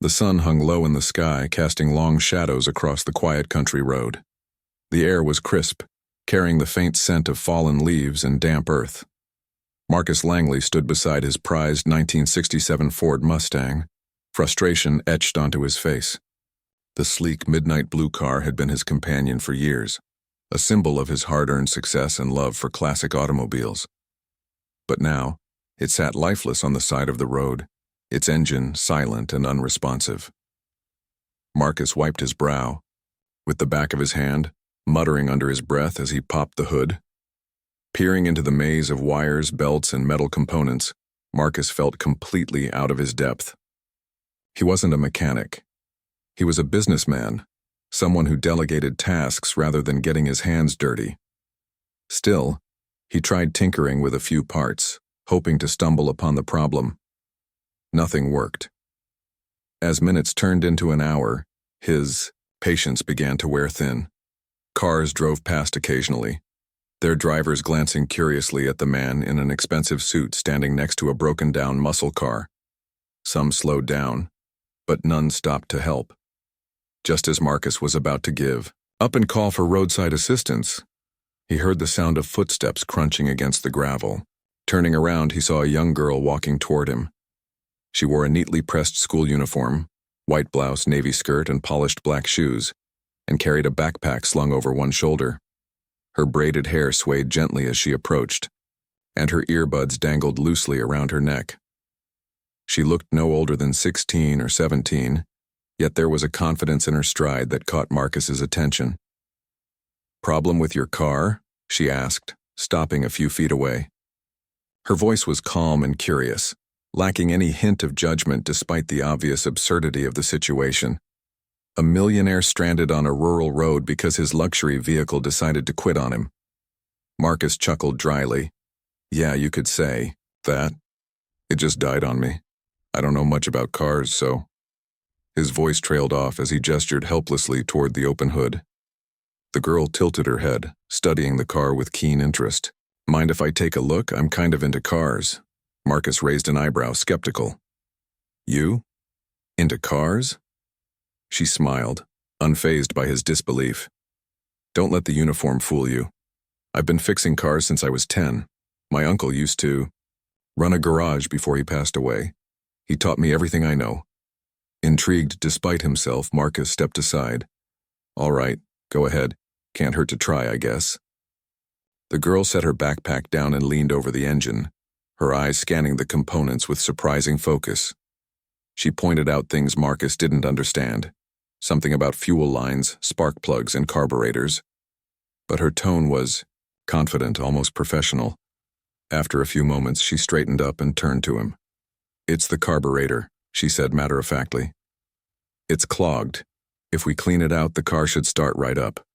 The sun hung low in the sky, casting long shadows across the quiet country road. The air was crisp, carrying the faint scent of fallen leaves and damp earth. Marcus Langley stood beside his prized 1967 Ford Mustang, frustration etched onto his face. The sleek midnight blue car had been his companion for years, a symbol of his hard-earned success and love for classic automobiles. But now, it sat lifeless on the side of the road, its engine silent and unresponsive. Marcus wiped his brow, with the back of his hand, muttering under his breath as he popped the hood. Peering into the maze of wires, belts, and metal components, Marcus felt completely out of his depth. He wasn't a mechanic. He was a businessman, someone who delegated tasks rather than getting his hands dirty. Still, he tried tinkering with a few parts, hoping to stumble upon the problem. Nothing worked. As minutes turned into an hour, his patience began to wear thin. Cars drove past occasionally, their drivers glancing curiously at the man in an expensive suit standing next to a broken-down muscle car. Some slowed down, but none stopped to help. Just as Marcus was about to give up and call for roadside assistance, he heard the sound of footsteps crunching against the gravel. Turning around, he saw a young girl walking toward him. She wore a neatly pressed school uniform, white blouse, navy skirt, and polished black shoes, and carried a backpack slung over one shoulder. Her braided hair swayed gently as she approached, and her earbuds dangled loosely around her neck. She looked no older than 16 or 17, yet there was a confidence in her stride that caught Marcus's attention. "Problem with your car?" she asked, stopping a few feet away. Her voice was calm and curious, lacking any hint of judgment despite the obvious absurdity of the situation. A millionaire stranded on a rural road because his luxury vehicle decided to quit on him. Marcus chuckled dryly. "Yeah, you could say that. It just died on me. I don't know much about cars, so..." His voice trailed off as he gestured helplessly toward the open hood. The girl tilted her head, studying the car with keen interest. "Mind if I take a look? I'm kind of into cars." Marcus raised an eyebrow, skeptical. "You? Into cars?" She smiled, unfazed by his disbelief. "Don't let the uniform fool you. I've been fixing cars since I was 10. My uncle used to run a garage before he passed away. He taught me everything I know." Intrigued despite himself, Marcus stepped aside. "All right, go ahead. Can't hurt to try, I guess." The girl set her backpack down and leaned over the engine, her eyes scanning the components with surprising focus. She pointed out things Marcus didn't understand, something about fuel lines, spark plugs, and carburetors. But her tone was confident, almost professional. After a few moments, she straightened up and turned to him. "It's the carburetor," she said matter-of-factly. "It's clogged. If we clean it out, the car should start right up."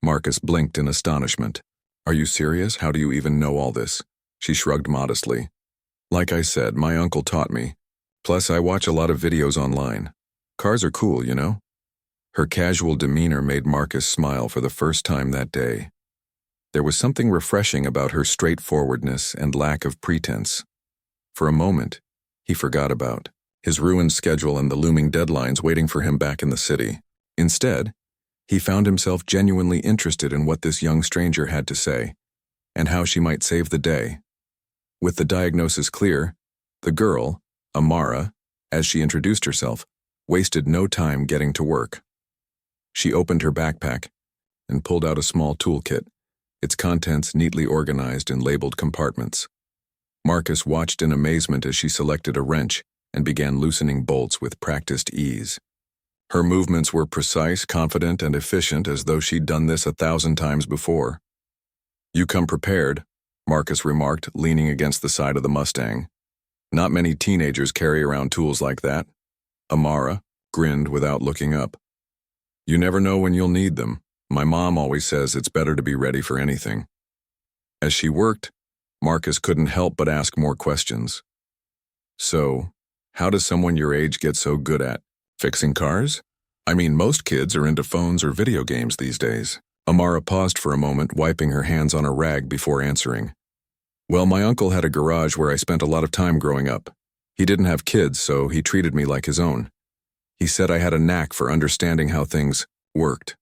Marcus blinked in astonishment. "Are you serious? How do you even know all this?" She shrugged modestly. "Like I said, my uncle taught me. Plus, I watch a lot of videos online. Cars are cool, you know?" Her casual demeanor made Marcus smile for the first time that day. There was something refreshing about her straightforwardness and lack of pretense. For a moment, he forgot about his ruined schedule and the looming deadlines waiting for him back in the city. Instead, he found himself genuinely interested in what this young stranger had to say, and how she might save the day. With the diagnosis clear, the girl, Amara, as she introduced herself, wasted no time getting to work. She opened her backpack and pulled out a small toolkit, its contents neatly organized in labeled compartments. Marcus watched in amazement as she selected a wrench and began loosening bolts with practiced ease. Her movements were precise, confident, and efficient, as though she'd done this 1,000 times before. "You come prepared," Marcus remarked, leaning against the side of the Mustang. "Not many teenagers carry around tools like that." Amara grinned without looking up. "You never know when you'll need them. My mom always says it's better to be ready for anything." As she worked, Marcus couldn't help but ask more questions. "So, how does someone your age get so good at fixing cars? I mean, most kids are into phones or video games these days." Amara paused for a moment, wiping her hands on a rag before answering. "Well, my uncle had a garage where I spent a lot of time growing up. He didn't have kids, so he treated me like his own. He said I had a knack for understanding how things worked.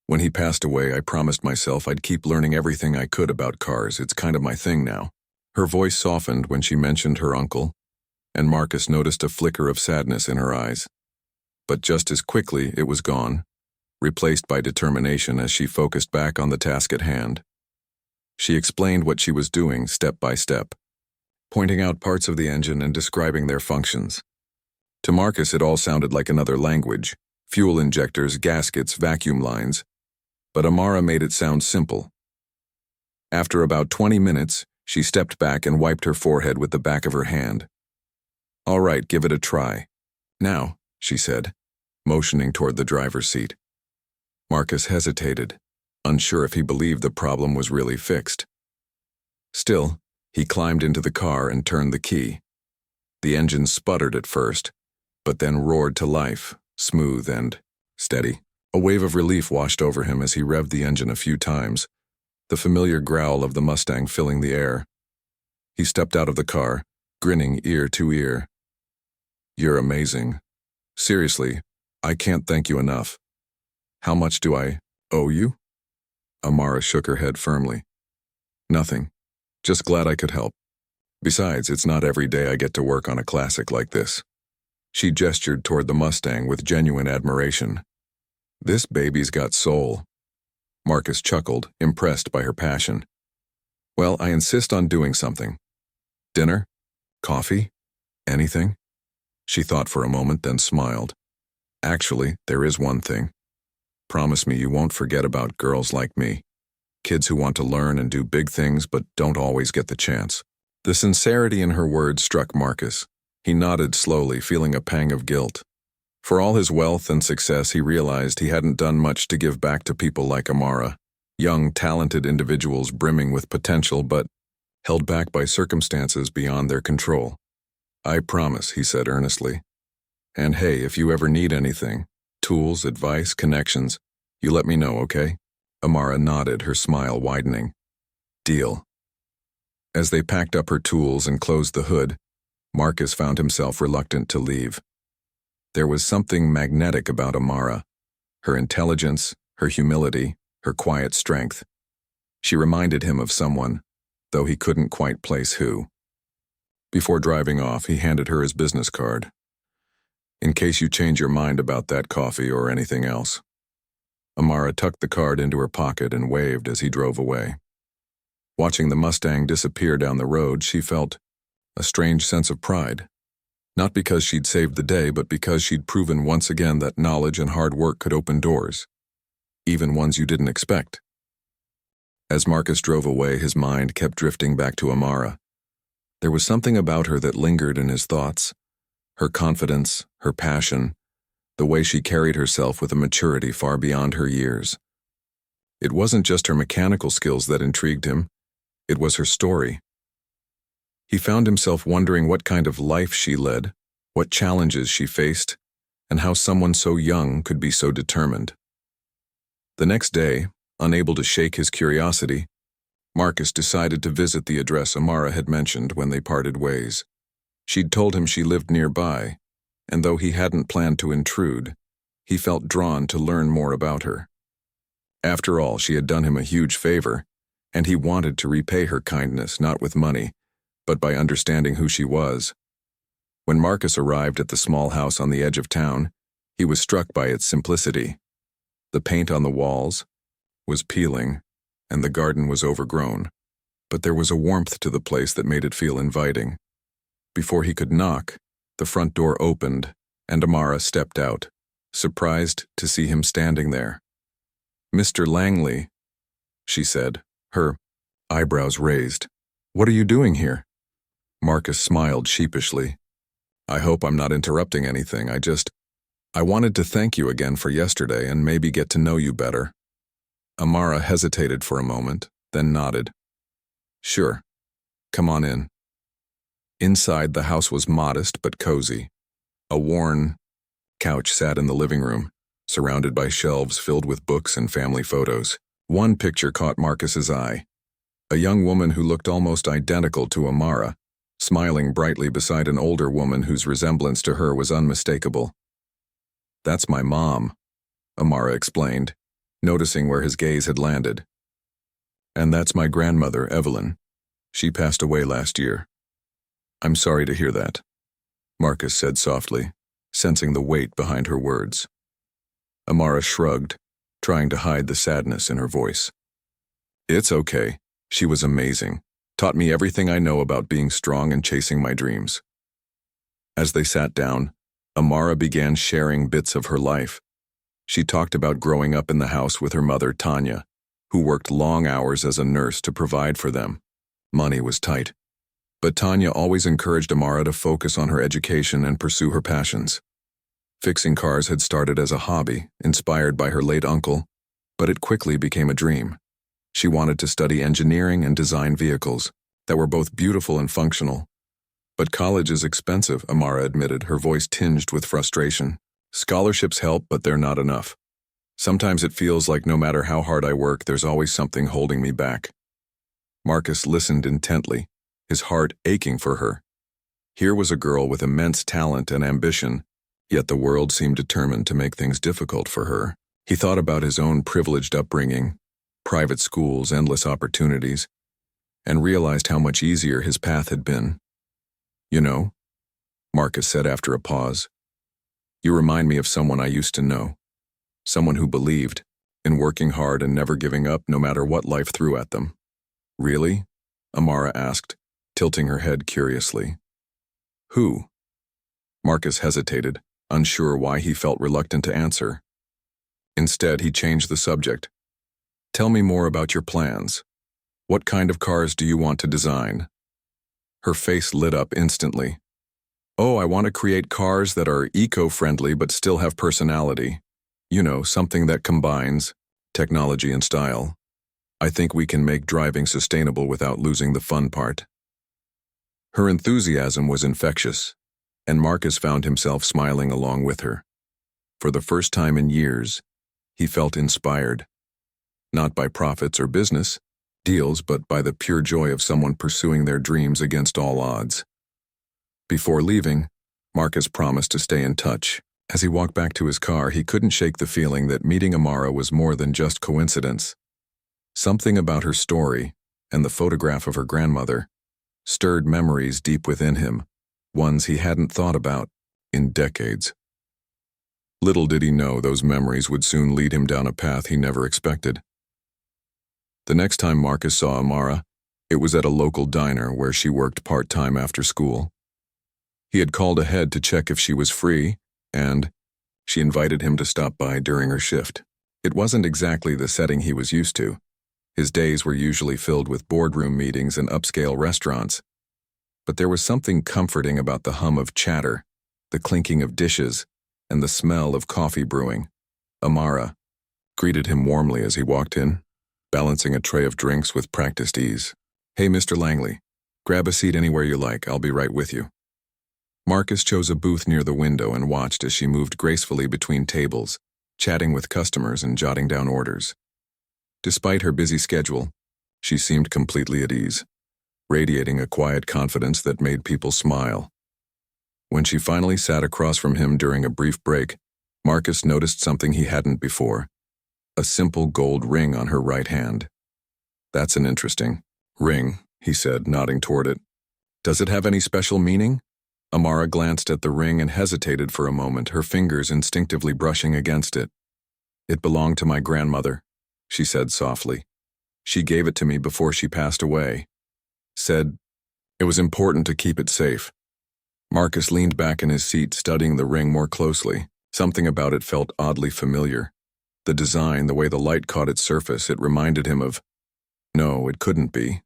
When he passed away, I promised myself I'd keep learning everything I could about cars. It's kind of my thing now. Her voice softened when she mentioned her uncle, and Marcus noticed a flicker of sadness in her eyes. But just as quickly, it was gone, replaced by determination as she focused back on the task at hand. She explained what she was doing step by step, pointing out parts of the engine and describing their functions. To Marcus, it all sounded like another language: fuel injectors, gaskets, vacuum lines. But Amara made it sound simple. After about 20 minutes, she stepped back and wiped her forehead with the back of her hand. "All right, give it a try. Now," she said, motioning toward the driver's seat. Marcus hesitated, unsure if he believed the problem was really fixed. Still, he climbed into the car and turned the key. The engine sputtered at first, but then roared to life, smooth and steady. A wave of relief washed over him as he revved the engine a few times, the familiar growl of the Mustang filling the air. He stepped out of the car, grinning ear to ear. "You're amazing. Seriously, I can't thank you enough. How much do I owe you?" Amara shook her head firmly. "Nothing. Just glad I could help. Besides, it's not every day I get to work on a classic like this." She gestured toward the Mustang with genuine admiration. "This baby's got soul." Marcus chuckled, impressed by her passion. "Well, I insist on doing something. Dinner? Coffee? Anything?" She thought for a moment, then smiled. "Actually, there is one thing. Promise me you won't forget about girls like me. Kids who want to learn and do big things but don't always get the chance." The sincerity in her words struck Marcus. He nodded slowly, feeling a pang of guilt. For all his wealth and success, he realized he hadn't done much to give back to people like Amara, young, talented individuals brimming with potential but held back by circumstances beyond their control. "I promise," he said earnestly. "And hey, if you ever need anything, tools, advice, connections, you let me know, okay?" Amara nodded, her smile widening. "Deal." As they packed up her tools and closed the hood, Marcus found himself reluctant to leave. There was something magnetic about Amara, her intelligence, her humility, her quiet strength. She reminded him of someone, though he couldn't quite place who. Before driving off, he handed her his business card. "In case you change your mind about that coffee or anything else." Amara tucked the card into her pocket and waved as he drove away. Watching the Mustang disappear down the road, she felt a strange sense of pride. Not because she'd saved the day, but because she'd proven once again that knowledge and hard work could open doors, even ones you didn't expect. As Marcus drove away, his mind kept drifting back to Amara. There was something about her that lingered in his thoughts. Her confidence, her passion, the way she carried herself with a maturity far beyond her years. It wasn't just her mechanical skills that intrigued him, it was her story. He found himself wondering what kind of life she led, what challenges she faced, and how someone so young could be so determined. The next day, unable to shake his curiosity, Marcus decided to visit the address Amara had mentioned when they parted ways. She'd told him she lived nearby, and though he hadn't planned to intrude, he felt drawn to learn more about her. After all, she had done him a huge favor, and he wanted to repay her kindness not with money, but by understanding who she was. When Marcus arrived at the small house on the edge of town, he was struck by its simplicity. The paint on the walls was peeling, and the garden was overgrown, but there was a warmth to the place that made it feel inviting. Before he could knock, the front door opened, and Amara stepped out, surprised to see him standing there. "Mr. Langley," she said, her eyebrows raised. "What are you doing here?" Marcus smiled sheepishly. "I hope I'm not interrupting anything. I wanted to thank you again for yesterday and maybe get to know you better." Amara hesitated for a moment, then nodded. "Sure. Come on in." Inside, the house was modest but cozy. A worn couch sat in the living room, surrounded by shelves filled with books and family photos. One picture caught Marcus's eye. A young woman who looked almost identical to Amara, smiling brightly beside an older woman whose resemblance to her was unmistakable. That's my mom, Amara explained, noticing where his gaze had landed. And that's my grandmother, Evelyn. She passed away last year. I'm sorry to hear that, Marcus said softly, sensing the weight behind her words. Amara shrugged, trying to hide the sadness in her voice. It's okay. She was amazing. Taught me everything I know about being strong and chasing my dreams. As they sat down, Amara began sharing bits of her life. She talked about growing up in the house with her mother, Tanya, who worked long hours as a nurse to provide for them. Money was tight. But Tanya always encouraged Amara to focus on her education and pursue her passions. Fixing cars had started as a hobby, inspired by her late uncle, but it quickly became a dream. She wanted to study engineering and design vehicles that were both beautiful and functional. But college is expensive, Amara admitted, her voice tinged with frustration. Scholarships help, but they're not enough. Sometimes it feels like no matter how hard I work, there's always something holding me back. Marcus listened intently, his heart aching for her. Here was a girl with immense talent and ambition, yet the world seemed determined to make things difficult for her. He thought about his own privileged upbringing, private schools, endless opportunities, and realized how much easier his path had been. You know, Marcus said after a pause, you remind me of someone I used to know, someone who believed in working hard and never giving up no matter what life threw at them. Really? Amara asked, tilting her head curiously. Who? Marcus hesitated, unsure why he felt reluctant to answer. Instead, he changed the subject. Tell me more about your plans. What kind of cars do you want to design? Her face lit up instantly. Oh, I want to create cars that are eco-friendly but still have personality. You know, something that combines technology and style. I think we can make driving sustainable without losing the fun part. Her enthusiasm was infectious, and Marcus found himself smiling along with her. For the first time in years, he felt inspired. Not by profits or business deals, but by the pure joy of someone pursuing their dreams against all odds. Before leaving, Marcus promised to stay in touch. As he walked back to his car, he couldn't shake the feeling that meeting Amara was more than just coincidence. Something about her story, and the photograph of her grandmother, stirred memories deep within him, ones he hadn't thought about in decades. Little did he know those memories would soon lead him down a path he never expected. The next time Marcus saw Amara, it was at a local diner where she worked part-time after school. He had called ahead to check if she was free, and she invited him to stop by during her shift. It wasn't exactly the setting he was used to. His days were usually filled with boardroom meetings and upscale restaurants. But there was something comforting about the hum of chatter, the clinking of dishes, and the smell of coffee brewing. Amara greeted him warmly as he walked in, balancing a tray of drinks with practiced ease. Hey, Mr. Langley, grab a seat anywhere you like, I'll be right with you. Marcus chose a booth near the window and watched as she moved gracefully between tables, chatting with customers and jotting down orders. Despite her busy schedule, she seemed completely at ease, radiating a quiet confidence that made people smile. When she finally sat across from him during a brief break, Marcus noticed something he hadn't before. A simple gold ring on her right hand. That's an interesting ring, he said, nodding toward it. Does it have any special meaning? Amara glanced at the ring and hesitated for a moment, her fingers instinctively brushing against it. It belonged to my grandmother, she said softly. She gave it to me before she passed away. Said it was important to keep it safe. Marcus leaned back in his seat, studying the ring more closely. Something about it felt oddly familiar. The design, the way the light caught its surface, it reminded him of... No, it couldn't be.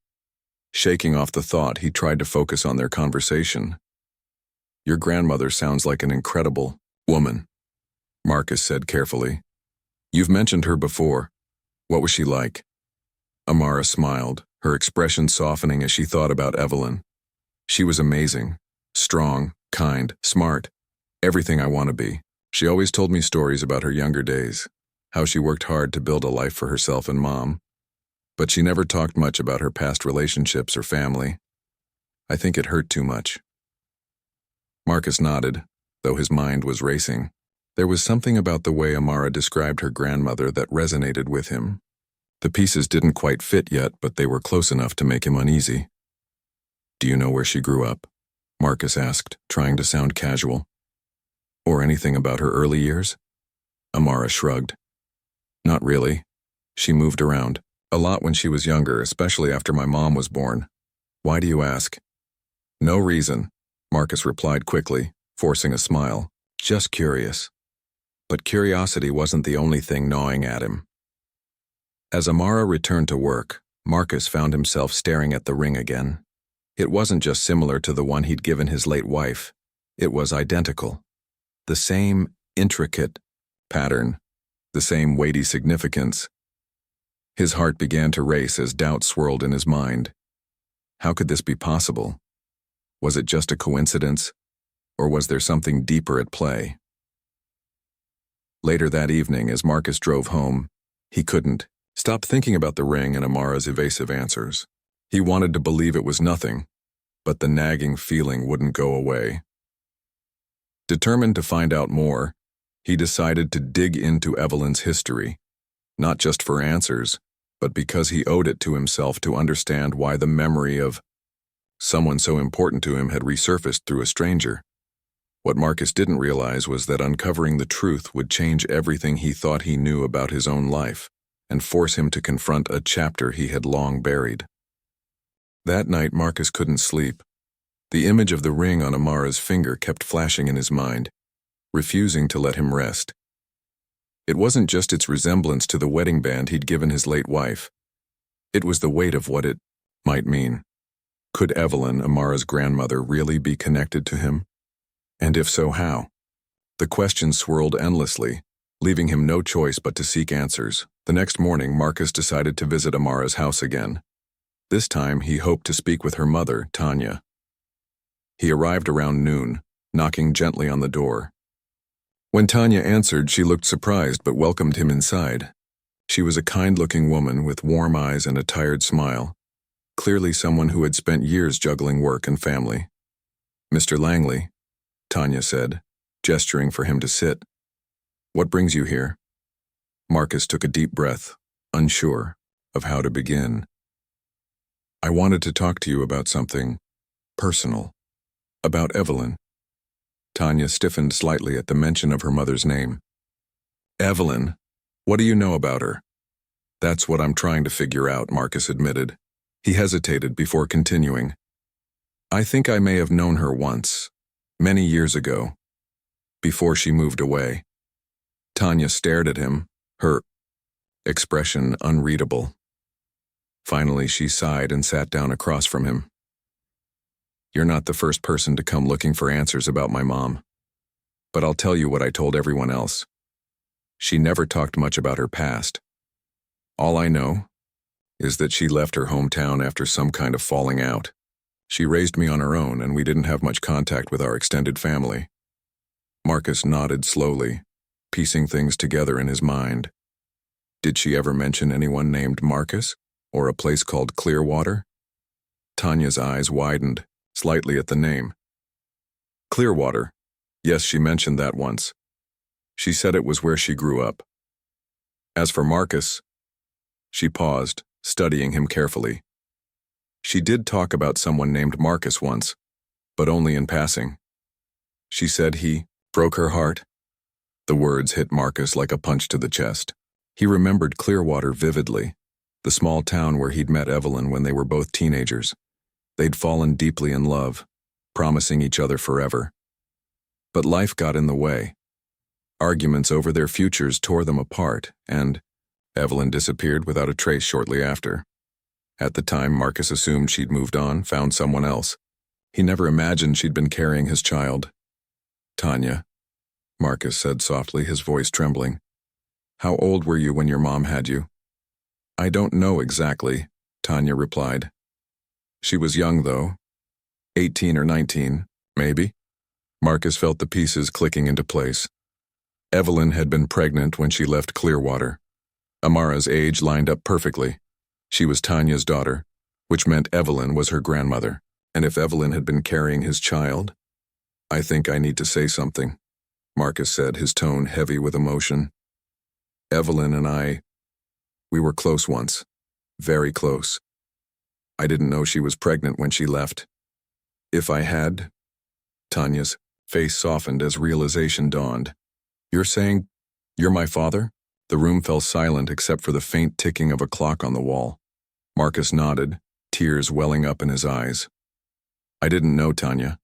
Shaking off the thought, he tried to focus on their conversation. Your grandmother sounds like an incredible woman, Marcus said carefully. You've mentioned her before. What was she like? Amara smiled, her expression softening as she thought about Evelyn. She was amazing, strong, kind, smart, everything I want to be. She always told me stories about her younger days, how she worked hard to build a life for herself and Mom. But she never talked much about her past relationships or family. I think it hurt too much. Marcus nodded, though his mind was racing. There was something about the way Amara described her grandmother that resonated with him. The pieces didn't quite fit yet, but they were close enough to make him uneasy. "Do you know where she grew up?" Marcus asked, trying to sound casual. "Or anything about her early years?" Amara shrugged. "Not really. She moved around. A lot when she was younger, especially after my mom was born." "Why do you ask?" "No reason," Marcus replied quickly, forcing a smile. "Just curious." But curiosity wasn't the only thing gnawing at him. As Amara returned to work, Marcus found himself staring at the ring again. It wasn't just similar to the one he'd given his late wife. It was identical. The same intricate pattern, the same weighty significance. His heart began to race as doubt swirled in his mind. How could this be possible? Was it just a coincidence, or was there something deeper at play? Later that evening, as Marcus drove home, he couldn't stop thinking about the ring and Amara's evasive answers. He wanted to believe it was nothing, but the nagging feeling wouldn't go away. Determined to find out more, he decided to dig into Evelyn's history, not just for answers, but because he owed it to himself to understand why the memory of someone so important to him had resurfaced through a stranger. What Marcus didn't realize was that uncovering the truth would change everything he thought he knew about his own life and force him to confront a chapter he had long buried. That night, Marcus couldn't sleep. The image of the ring on Amara's finger kept flashing in his mind, refusing to let him rest. It wasn't just its resemblance to the wedding band he'd given his late wife. It was the weight of what it might mean. Could Evelyn, Amara's grandmother, really be connected to him? And if so, how? The questions swirled endlessly, leaving him no choice but to seek answers. The next morning, Marcus decided to visit Amara's house again. This time, he hoped to speak with her mother, Tanya. He arrived around noon, knocking gently on the door. When Tanya answered, she looked surprised but welcomed him inside. She was a kind-looking woman with warm eyes and a tired smile, clearly someone who had spent years juggling work and family. "Mr. Langley," Tanya said, gesturing for him to sit. "What brings you here?" Marcus took a deep breath, unsure of how to begin. "I wanted to talk to you about something personal. About Evelyn." Tanya stiffened slightly at the mention of her mother's name. "Evelyn? What do you know about her?" "That's what I'm trying to figure out," Marcus admitted. He hesitated before continuing. "I think I may have known her once, many years ago, before she moved away." Tanya stared at him, her expression unreadable. Finally, she sighed and sat down across from him. "You're not the first person to come looking for answers about my mom. But I'll tell you what I told everyone else. She never talked much about her past. All I know is that she left her hometown after some kind of falling out. She raised me on her own, and we didn't have much contact with our extended family." Marcus nodded slowly, piecing things together in his mind. Did she ever mention anyone named Marcus, or a place called Clearwater? Tanya's eyes widened slightly at the name. Clearwater. Yes, she mentioned that once. She said it was where she grew up. As for Marcus, she paused, studying him carefully. She did talk about someone named Marcus once, but only in passing. She said he broke her heart. The words hit Marcus like a punch to the chest. He remembered Clearwater vividly, the small town where he'd met Evelyn when they were both teenagers. They'd fallen deeply in love, promising each other forever. But life got in the way. Arguments over their futures tore them apart, and Evelyn disappeared without a trace shortly after. At the time, Marcus assumed she'd moved on, found someone else. He never imagined she'd been carrying his child. "Tanya," Marcus said softly, his voice trembling. "How old were you when your mom had you?" "I don't know exactly," Tanya replied. "She was young, though. 18 or 19, maybe." Marcus felt the pieces clicking into place. Evelyn had been pregnant when she left Clearwater. Amara's age lined up perfectly. She was Tanya's daughter, which meant Evelyn was her grandmother. And if Evelyn had been carrying his child, "I think I need to say something," Marcus said, his tone heavy with emotion. Evelyn and we were close once. Very close. I didn't know she was pregnant when she left. If I had... Tanya's face softened as realization dawned. You're saying you're my father? The room fell silent except for the faint ticking of a clock on the wall. Marcus nodded, tears welling up in his eyes. I didn't know, Tanya.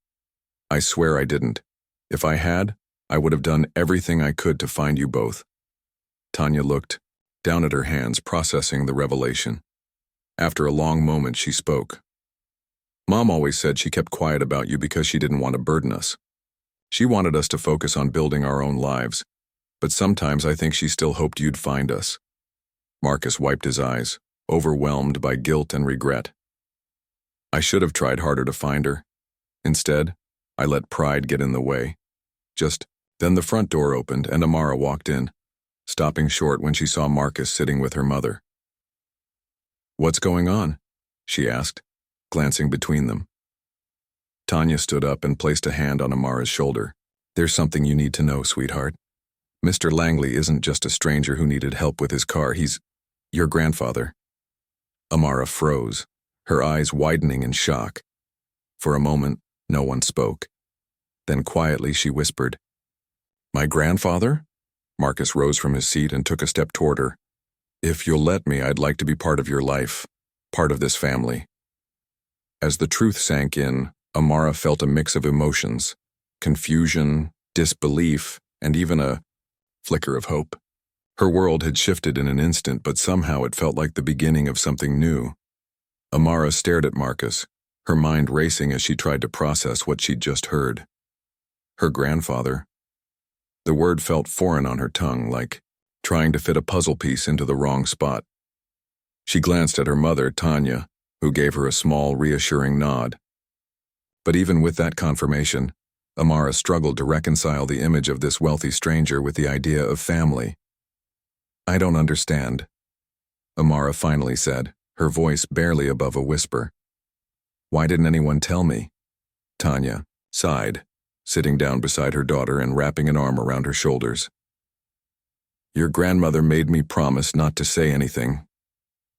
I swear I didn't. If I had, I would have done everything I could to find you both. Tanya looked down at her hands, processing the revelation. After a long moment, she spoke. Mom always said she kept quiet about you because she didn't want to burden us. She wanted us to focus on building our own lives, but sometimes I think she still hoped you'd find us. Marcus wiped his eyes, overwhelmed by guilt and regret. I should have tried harder to find her. Instead, I let pride get in the way. Then the front door opened and Amara walked in, stopping short when she saw Marcus sitting with her mother. What's going on? She asked, glancing between them. Tanya stood up and placed a hand on Amara's shoulder. There's something you need to know, sweetheart. Mr. Langley isn't just a stranger who needed help with his car, he's your grandfather. Amara froze, her eyes widening in shock. For a moment, no one spoke. Then quietly she whispered, My grandfather? Marcus rose from his seat and took a step toward her. If you'll let me, I'd like to be part of your life, part of this family. As the truth sank in, Amara felt a mix of emotions, confusion, disbelief, and even a flicker of hope. Her world had shifted in an instant, but somehow it felt like the beginning of something new. Amara stared at Marcus, her mind racing as she tried to process what she'd just heard. Her grandfather. The word felt foreign on her tongue, like trying to fit a puzzle piece into the wrong spot. She glanced at her mother, Tanya, who gave her a small, reassuring nod. But even with that confirmation, Amara struggled to reconcile the image of this wealthy stranger with the idea of family. I don't understand, Amara finally said, her voice barely above a whisper. Why didn't anyone tell me? Tanya sighed, sitting down beside her daughter and wrapping an arm around her shoulders. Your grandmother made me promise not to say anything.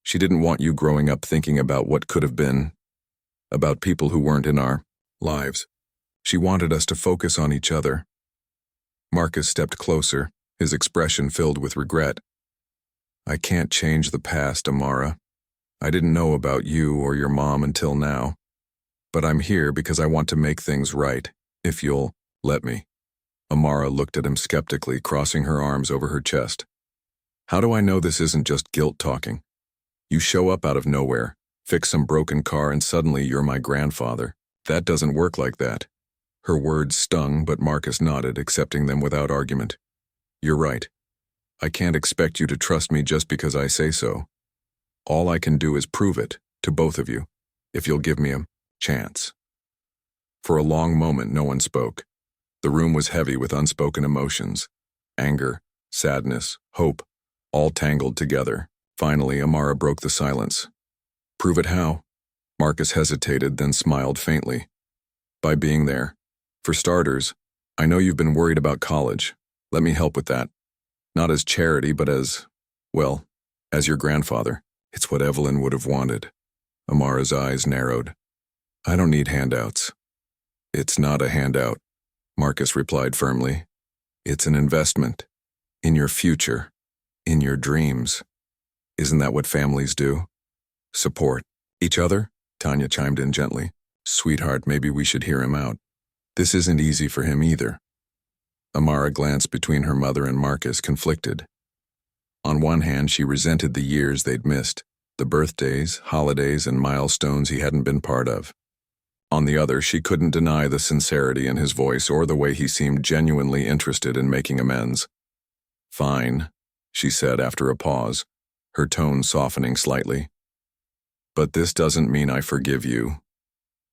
She didn't want you growing up thinking about what could have been, about people who weren't in our lives. She wanted us to focus on each other. Marcus stepped closer, his expression filled with regret. I can't change the past, Amara. I didn't know about you or your mom until now. But I'm here because I want to make things right, if you'll let me. Amara looked at him skeptically, crossing her arms over her chest. How do I know this isn't just guilt talking? You show up out of nowhere, fix some broken car, and suddenly you're my grandfather. That doesn't work like that. Her words stung, but Marcus nodded, accepting them without argument. You're right. I can't expect you to trust me just because I say so. All I can do is prove it, to both of you, if you'll give me a chance. For a long moment, no one spoke. The room was heavy with unspoken emotions. Anger, sadness, hope, all tangled together. Finally, Amara broke the silence. Prove it how? Marcus hesitated, then smiled faintly. By being there. For starters, I know you've been worried about college. Let me help with that. Not as charity, but as your grandfather. It's what Evelyn would have wanted. Amara's eyes narrowed. I don't need handouts. It's not a handout, Marcus replied firmly. It's an investment. In your future. In your dreams. Isn't that what families do? Support each other? Tanya chimed in gently. Sweetheart, maybe we should hear him out. This isn't easy for him either. Amara glanced between her mother and Marcus, conflicted. On one hand, she resented the years they'd missed, the birthdays, holidays, and milestones he hadn't been part of. On the other, she couldn't deny the sincerity in his voice or the way he seemed genuinely interested in making amends. Fine, she said after a pause, her tone softening slightly. But this doesn't mean I forgive you.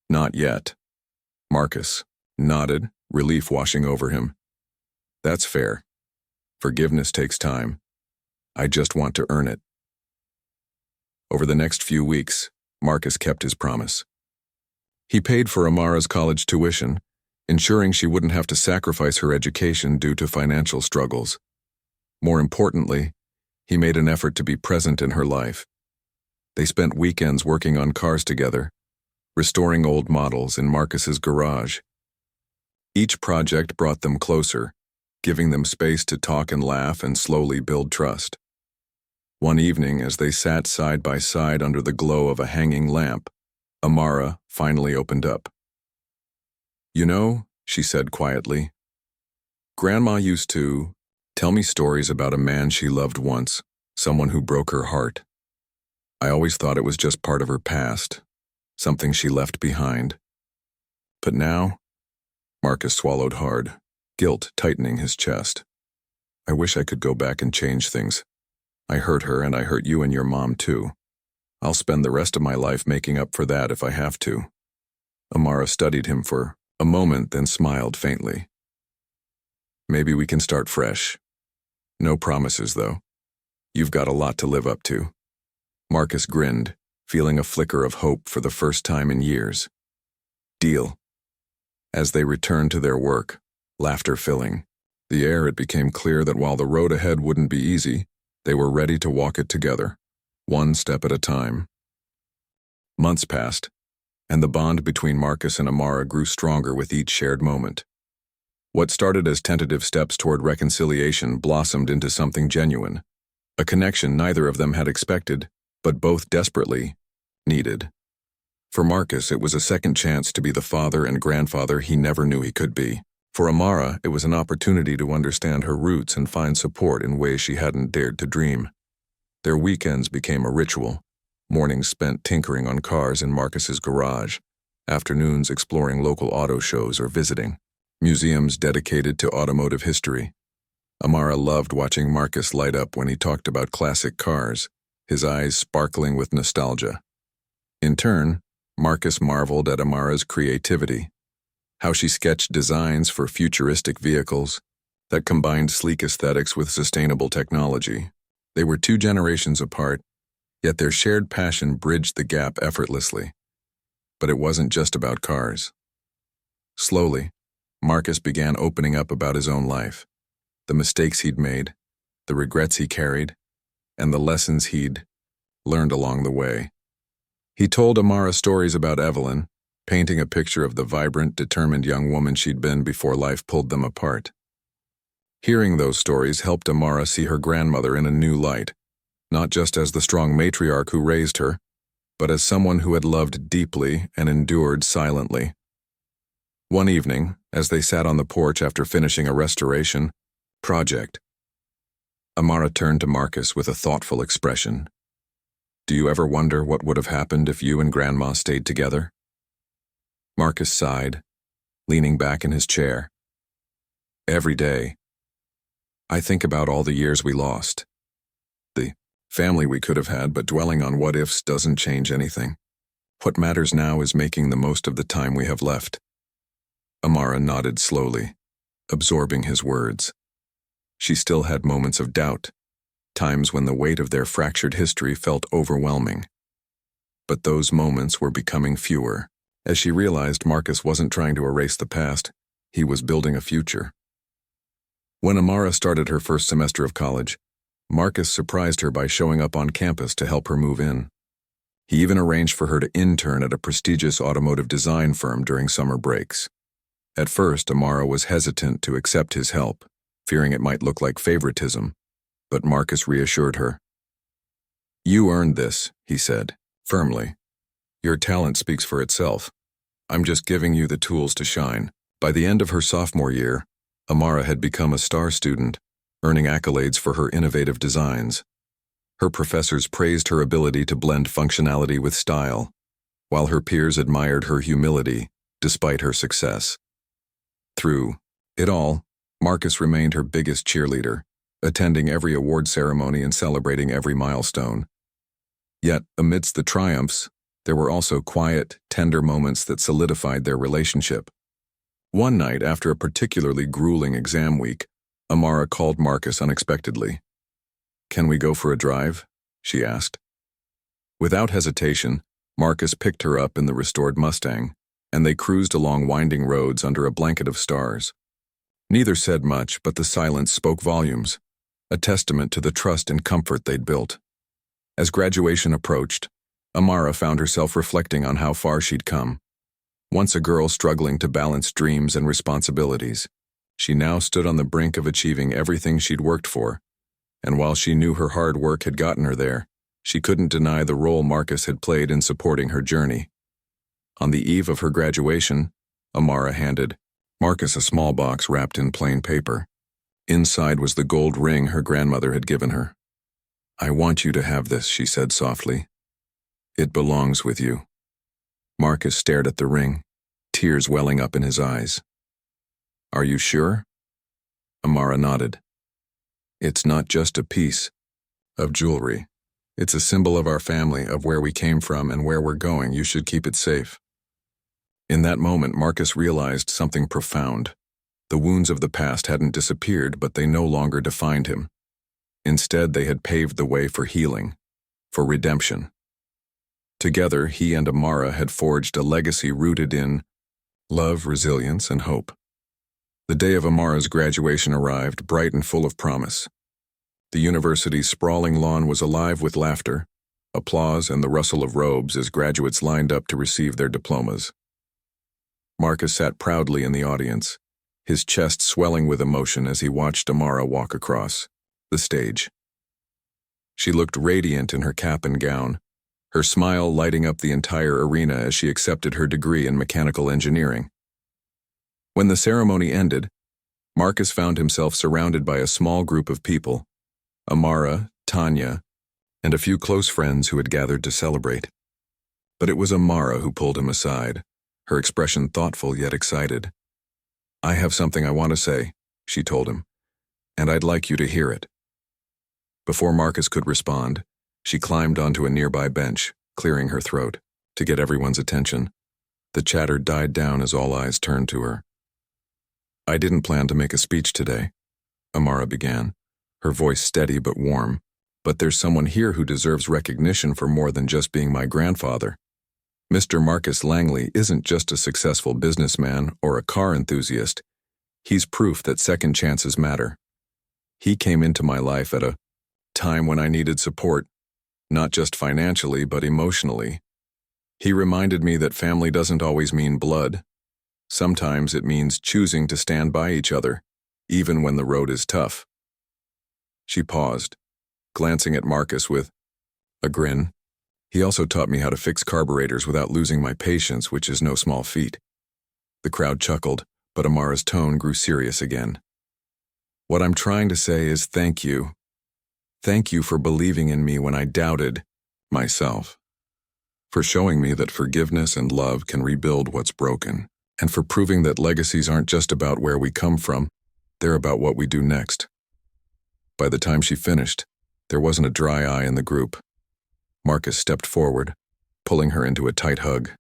Not yet. Marcus nodded, relief washing over him. That's fair. Forgiveness takes time. I just want to earn it. Over the next few weeks, Marcus kept his promise. He paid for Amara's college tuition, ensuring she wouldn't have to sacrifice her education due to financial struggles. More importantly, he made an effort to be present in her life. They spent weekends working on cars together, restoring old models in Marcus's garage. Each project brought them closer, giving them space to talk and laugh and slowly build trust. One evening, as they sat side by side under the glow of a hanging lamp, Amara finally opened up. "You know," she said quietly, "Grandma used to tell me stories about a man she loved once, someone who broke her heart. I always thought it was just part of her past, something she left behind. But now," Marcus swallowed hard, guilt tightening his chest, "I wish I could go back and change things. I hurt her and I hurt you and your mom too. I'll spend the rest of my life making up for that if I have to." Amara studied him for a moment, then smiled faintly. "Maybe we can start fresh. No promises, though. You've got a lot to live up to." Marcus grinned, feeling a flicker of hope for the first time in years. "Deal." As they returned to their work, laughter filling the air, it became clear that while the road ahead wouldn't be easy, they were ready to walk it together, one step at a time. Months passed, and the bond between Marcus and Amara grew stronger with each shared moment. What started as tentative steps toward reconciliation blossomed into something genuine, a connection neither of them had expected, but both desperately needed. For Marcus, it was a second chance to be the father and grandfather he never knew he could be. For Amara, it was an opportunity to understand her roots and find support in ways she hadn't dared to dream. Their weekends became a ritual, mornings spent tinkering on cars in Marcus's garage, afternoons exploring local auto shows or visiting museums dedicated to automotive history. Amara loved watching Marcus light up when he talked about classic cars, his eyes sparkling with nostalgia. In turn, Marcus marveled at Amara's creativity, how she sketched designs for futuristic vehicles that combined sleek aesthetics with sustainable technology. They were 2 generations apart, yet their shared passion bridged the gap effortlessly. But it wasn't just about cars. Slowly, Marcus began opening up about his own life, the mistakes he'd made, the regrets he carried, and the lessons he'd learned along the way. He told Amara stories about Evelyn, painting a picture of the vibrant, determined young woman she'd been before life pulled them apart. Hearing those stories helped Amara see her grandmother in a new light, not just as the strong matriarch who raised her, but as someone who had loved deeply and endured silently. One evening, as they sat on the porch after finishing a restoration project, Amara turned to Marcus with a thoughtful expression. "Do you ever wonder what would have happened if you and Grandma stayed together?" Marcus sighed, leaning back in his chair. "Every day. I think about all the years we lost, the family we could have had, but dwelling on what-ifs doesn't change anything. What matters now is making the most of the time we have left." Amara nodded slowly, absorbing his words. She still had moments of doubt, times when the weight of their fractured history felt overwhelming. But those moments were becoming fewer, as she realized Marcus wasn't trying to erase the past, he was building a future. When Amara started her first semester of college, Marcus surprised her by showing up on campus to help her move in. He even arranged for her to intern at a prestigious automotive design firm during summer breaks. At first, Amara was hesitant to accept his help, fearing it might look like favoritism, but Marcus reassured her. "You earned this," he said, firmly. "Your talent speaks for itself. I'm just giving you the tools to shine." By the end of her sophomore year, Amara had become a star student, earning accolades for her innovative designs. Her professors praised her ability to blend functionality with style, while her peers admired her humility despite her success. Through it all, Marcus remained her biggest cheerleader, attending every award ceremony and celebrating every milestone. Yet, amidst the triumphs, there were also quiet, tender moments that solidified their relationship. One night, after a particularly grueling exam week, Amara called Marcus unexpectedly. "Can we go for a drive?" she asked. Without hesitation, Marcus picked her up in the restored Mustang, and they cruised along winding roads under a blanket of stars. Neither said much, but the silence spoke volumes, a testament to the trust and comfort they'd built. As graduation approached, Amara found herself reflecting on how far she'd come. Once a girl struggling to balance dreams and responsibilities, she now stood on the brink of achieving everything she'd worked for. And while she knew her hard work had gotten her there, she couldn't deny the role Marcus had played in supporting her journey. On the eve of her graduation, Amara handed Marcus a small box wrapped in plain paper. Inside was the gold ring her grandmother had given her. "I want you to have this," she said softly. "It belongs with you." Marcus stared at the ring, tears welling up in his eyes. "Are you sure?" Amara nodded. "It's not just a piece of jewelry. It's a symbol of our family, of where we came from and where we're going. You should keep it safe." In that moment, Marcus realized something profound. The wounds of the past hadn't disappeared, but they no longer defined him. Instead, they had paved the way for healing, for redemption. Together, he and Amara had forged a legacy rooted in love, resilience, and hope. The day of Amara's graduation arrived, bright and full of promise. The university's sprawling lawn was alive with laughter, applause, and the rustle of robes as graduates lined up to receive their diplomas. Marcus sat proudly in the audience, his chest swelling with emotion as he watched Amara walk across the stage. She looked radiant in her cap and gown, her smile lighting up the entire arena as she accepted her degree in mechanical engineering. When the ceremony ended, Marcus found himself surrounded by a small group of people, Amara, Tanya, and a few close friends who had gathered to celebrate. But it was Amara who pulled him aside, her expression thoughtful yet excited. "I have something I want to say," she told him, "and I'd like you to hear it." Before Marcus could respond, she climbed onto a nearby bench, clearing her throat, to get everyone's attention. The chatter died down as all eyes turned to her. "I didn't plan to make a speech today," Amara began, her voice steady but warm, "but there's someone here who deserves recognition for more than just being my grandfather. Mr. Marcus Langley isn't just a successful businessman or a car enthusiast. He's proof that second chances matter. He came into my life at a time when I needed support, not just financially but emotionally. He reminded me that family doesn't always mean blood. Sometimes it means choosing to stand by each other, even when the road is tough." She paused, glancing at Marcus with a grin. "He also taught me how to fix carburetors without losing my patience, which is no small feat." The crowd chuckled, but Amara's tone grew serious again. "What I'm trying to say is thank you. Thank you for believing in me when I doubted myself, for showing me that forgiveness and love can rebuild what's broken, and for proving that legacies aren't just about where we come from, they're about what we do next." By the time she finished, there wasn't a dry eye in the group. Marcus stepped forward, pulling her into a tight hug.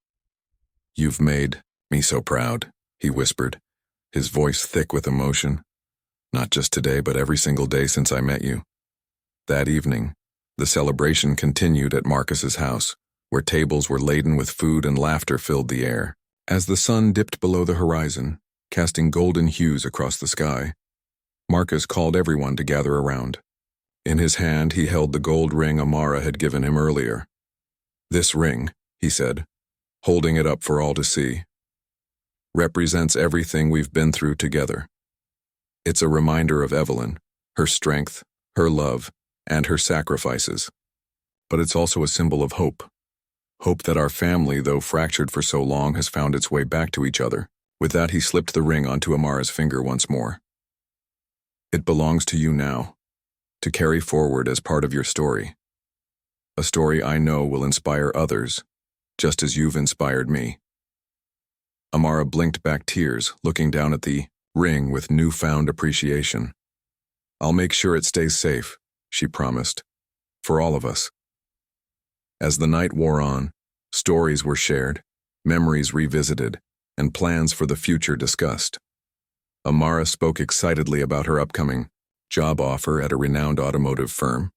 "You've made me so proud," he whispered, his voice thick with emotion. "Not just today, but every single day since I met you." That evening, the celebration continued at Marcus's house, where tables were laden with food and laughter filled the air. As the sun dipped below the horizon, casting golden hues across the sky, Marcus called everyone to gather around. In his hand, he held the gold ring Amara had given him earlier. "This ring," he said, holding it up for all to see, "represents everything we've been through together. It's a reminder of Evelyn, her strength, her love, and her sacrifices. But it's also a symbol of hope. Hope that our family, though fractured for so long, has found its way back to each other." With that, he slipped the ring onto Amara's finger once more. "It belongs to you now, to carry forward as part of your story. A story I know will inspire others, just as you've inspired me." Amara blinked back tears, looking down at the ring with newfound appreciation. "I'll make sure it stays safe," she promised, "for all of us." As the night wore on, stories were shared, memories revisited, and plans for the future discussed. Amara spoke excitedly about her upcoming job offer at a renowned automotive firm,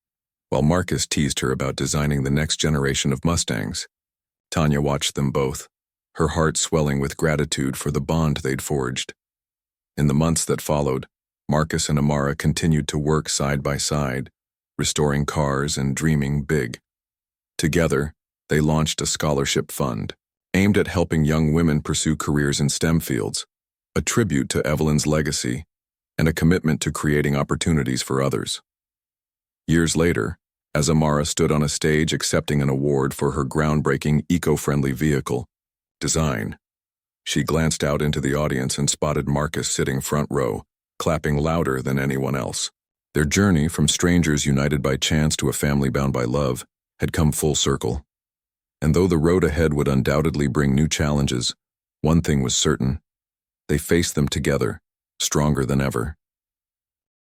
while Marcus teased her about designing the next generation of Mustangs. Tanya watched them both, her heart swelling with gratitude for the bond they'd forged. In the months that followed, Marcus and Amara continued to work side by side, restoring cars and dreaming big. Together, they launched a scholarship fund, aimed at helping young women pursue careers in STEM fields, a tribute to Evelyn's legacy, and a commitment to creating opportunities for others. Years later, as Amara stood on a stage accepting an award for her groundbreaking eco-friendly vehicle design, she glanced out into the audience and spotted Marcus sitting front row, clapping louder than anyone else. Their journey from strangers united by chance to a family bound by love had come full circle. And though the road ahead would undoubtedly bring new challenges, one thing was certain: they faced them together, stronger than ever.